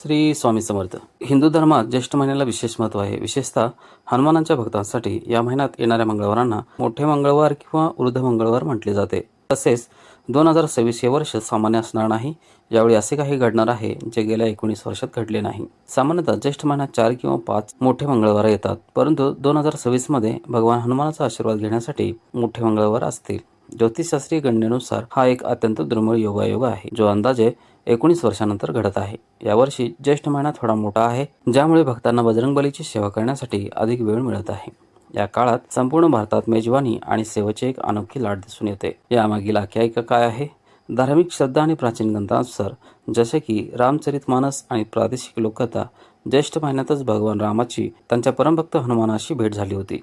श्री स्वामी समर्थ. हिंदू धर्मात ज्येष्ठ महिन्याला विशेष महत्त्व आहे. विशेषतः हनुमानाच्या भक्तांसाठी या महिन्यात येणाऱ्या मंगळवारांना मोठे मंगळवार किंवा वृद्ध मंगळवार म्हटले जाते. तसेच 2026 हे वर्ष सामान्य असणार नाही. यावेळी असे काही घडणार आहे जे गेल्या 19 वर्षात घडले नाही. सामान्यतः ज्येष्ठ महिन्यात 4 किंवा 5 मोठे मंगळवार येतात, परंतु 2026 मध्ये भगवान हनुमानाचा आशीर्वाद घेण्यासाठी मोठे मंगळवार असतील. ज्योतिषशास्त्रीय गणनेनुसार हा एक अत्यंत दुर्मिळ योगायोग आहे, जो अंदाजे 19 वर्षानंतर घडत आहे. यावर्षी ज्येष्ठ महिना थोडा मोठा आहे, ज्यामुळे भक्तांना बजरंगबलीची सेवा करण्यासाठी अधिक वेळ मिळत आहे. या काळात संपूर्ण भारतात मेजवानी आणि सेवेची एक अनोखी लाट दिसून येते. यामागील आख्यायिका काय आहे? धार्मिक श्रद्धा आणि प्राचीन ग्रंथांनुसार, जसे की रामचरितमानस आणि प्रादेशिक लोककथा, ज्येष्ठ महिन्यातच भगवान रामाची त्यांच्या परमभक्त हनुमानाशी भेट झाली होती.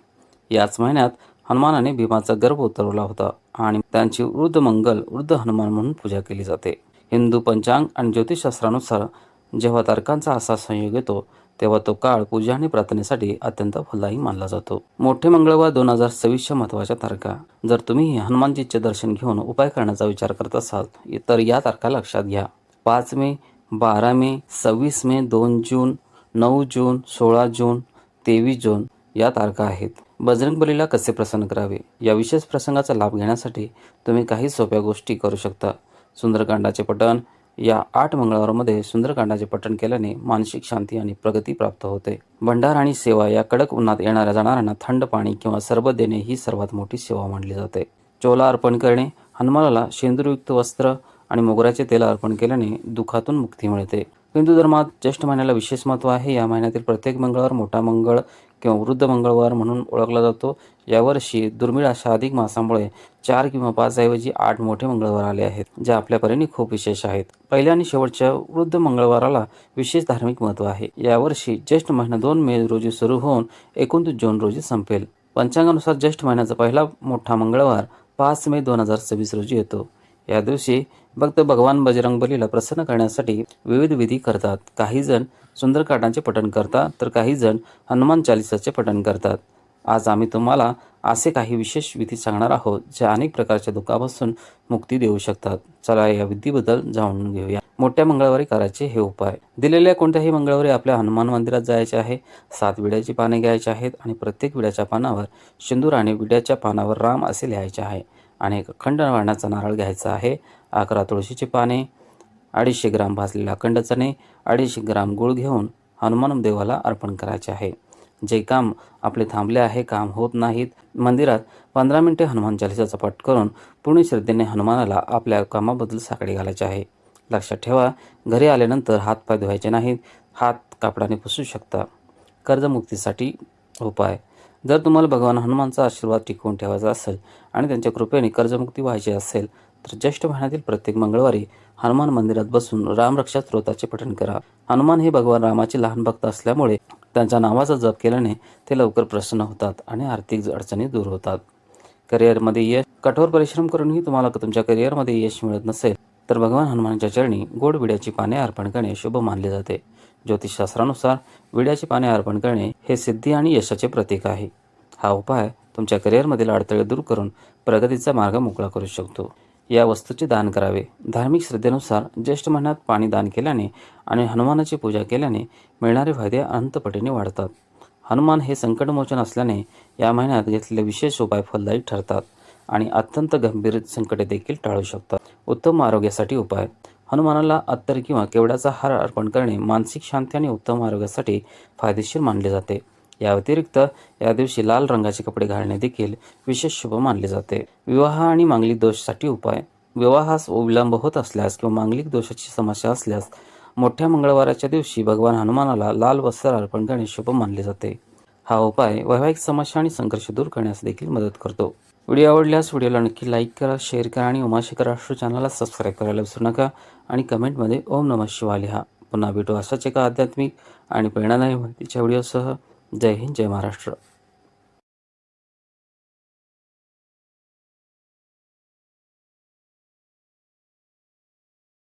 याच महिन्यात हनुमानाने भीमाचा गर्भ उतरवला होता आणि त्यांची वृद्ध हनुमान म्हणून पूजा केली जाते. हिंदू पंचांग आणि ज्योतिषशास्त्रानुसार जेव्हा तारखांचा असा संयोग येतो, तेव्हा तो काळ पूजा आणि प्रार्थनेसाठी अत्यंत फलदायी मानला जातो. मोठे मंगळवार 2026च्या महत्त्वाच्या तारखा. जर तुम्ही हनुमानजीचे दर्शन घेऊन उपाय करण्याचा विचार करत असाल तर या तारखा लक्षात घ्या. 5 मे, 12 मे, 26 मे, 2 जून, 9 जून, 16 जून, 23 जून या तारखा आहेत. बजरंगबलीला कसे प्रसन्न करावे? या विशेष प्रसंगाचा लाभ घेण्यासाठी तुम्ही काही सोप्या गोष्टी करू शकता. सुंदरकांडाचे पठण. या 8 मंगळवारमध्ये सुंदरकांडाचे पठण केल्याने मानसिक शांती आणि प्रगती प्राप्त होते. भंडार आणि सेवा. या कडक उन्हात येणाऱ्या जाणाऱ्यांना थंड पाणी किंवा सरबत देणे ही सर्वात मोठी सेवा मानली जाते. चोला अर्पण करणे. हनुमानाला शेंदूरयुक्त वस्त्र आणि मोगऱ्याचे तेल अर्पण केल्याने दुःखातून मुक्ती मिळते. हिंदू धर्मात ज्येष्ठ महिन्याला विशेष महत्त्व आहे. या महिन्यातील प्रत्येक मंगळवार मोठा मंगळ किंवा वृद्ध मंगळवार म्हणून ओळखला जातो. यावर्षी दुर्मिळ अशा अधिक मासामुळे 4 किंवा 5 ऐवजी 8 मोठे मंगळवार आले आहेत, जे आपल्या परीने खूप विशेष आहेत. पहिल्या आणि शेवटच्या वृद्ध मंगळवाराला विशेष धार्मिक महत्त्व आहे. यावर्षी ज्येष्ठ महिना 2 मे रोजी सुरू होऊन 29 जून रोजी संपेल. पंचांगानुसार ज्येष्ठ महिन्याचा पहिला मोठा मंगळवार 5 मे 2026 रोजी येतो. या दिवशी भक्त भगवान बजरंगबलीला प्रसन्न करण्यासाठी विविध विधी करतात. काही जण सुंदरकांडाचे पठण करतात, तर काही जण हनुमान चालिसाचे पठण करतात. आज आम्ही तुम्हाला असे काही विशेष विधी सांगणार आहोत, जे अनेक प्रकारच्या दुःखापासून मुक्ती देऊ शकतात. चला या विधीबद्दल जाणून घेऊया. मोठ्या मंगळवारी करायचे हे उपाय. दिलेल्या कोणत्याही मंगळवारी आपल्या हनुमान मंदिरात जायचे आहे. 7 विड्याची पाने घ्यायची आहेत आणि प्रत्येक विड्याच्या पानावर सिंदूर आणि विड्याच्या पानावर राम असे लिहायचे आहे. आणि एक अखंड वाणाचा नारळ घ्यायचा आहे. 11 तुळशीची पाने, 250 ग्राम भाजलेला अखंड चणे, 250 ग्राम गूळ घेऊन हनुमान देवाला अर्पण करायचे आहे. जे काम आपले थांबले आहे, काम होत नाहीत, मंदिरात 15 मिनिटे हनुमान चालिसाचा पाठ करून पूर्ण श्रद्धेने हनुमानाला आपल्या कामाबद्दल साकडे घालायचे आहे. लक्षात ठेवा, घरी आल्यानंतर हातपाय धुवायचे नाहीत. हात कापडाने पुसू शकता. कर्जमुक्तीसाठी उपाय. जर तुम्हाला भगवान हनुमानचा आशीर्वाद टिकवून ठेवायचा असेल आणि त्यांच्या कृपेने कर्जमुक्ती व्हायची असेल, तर ज्येष्ठ महिन्यातील प्रत्येक मंगळवारी हनुमान मंदिरात बसून रामरक्षा स्तोत्राचे पठण करा. हनुमान हे भगवान रामाचे लहान भक्त असल्यामुळे त्यांच्या नावाचा जप केल्याने ते लवकर प्रसन्न होतात आणि आर्थिक अडचणी दूर होतात. करिअरमध्ये यश. कठोर परिश्रम करूनही तुम्हाला तुमच्या करिअरमध्ये यश मिळत नसेल, तर भगवान हनुमानाच्या चरणी गोड विड्याची पाने अर्पण करणे शुभ मानले जाते. ज्योतिषशास्त्रानुसार विड्याची पाने अर्पण करणे हे सिद्धी आणि यशाचे प्रतीक आहे. हा उपाय तुमच्या करिअरमधील अडथळे दूर करून प्रगतीचा मार्ग मोकळा करू शकतो. या वस्तूचे दान करावे. धार्मिक श्रद्धेनुसार ज्येष्ठ महिन्यात पाणी दान केल्याने आणि हनुमानाची पूजा केल्याने मिळणारे फायदे अनंतपटीने वाढतात. हनुमान हे संकटमोचन असल्याने या महिन्यात घेतलेले विशेष उपाय फलदायी ठरतात आणि अत्यंत गंभीर संकटे देखील टाळू शकतात. उत्तम आरोग्यासाठी उपाय. हनुमानाला अत्तर किंवा केवड्याचा हार अर्पण करणे मानसिक शांती आणि उत्तम आरोग्यासाठी फायदेशीर मानले जाते. या व्यतिरिक्त या दिवशी लाल रंगाचे कपडे घालणे देखील विशेष शुभ मानले जाते. विवाह आणि मांगलिक दोषासाठी उपाय. विवाहास विलंब होत असल्यास किंवा मांगलिक दोषाची समस्या असल्यास मोठ्या मंगळवाराच्या दिवशी भगवान हनुमानाला लाल वस्त्र अर्पण करणे शुभ मानले जाते. हा उपाय वैवाहिक समस्या आणि संघर्ष दूर करण्यास देखील मदत करतो. व्हिडिओ आवडल्यास व्हिडिओला नक्की लाईक करा, शेअर करा आणि उमाशेखर राष्ट्र चॅनलला सबस्क्राईब करायला विसरू नका आणि कमेंटमध्ये ओम नमः शिवाय लिहा. पुन्हा भेटू अशाच एका आध्यात्मिक आणि प्रेरणादायी माहितीच्या व्हिडिओसह. जय हिंद, जय महाराष्ट्र.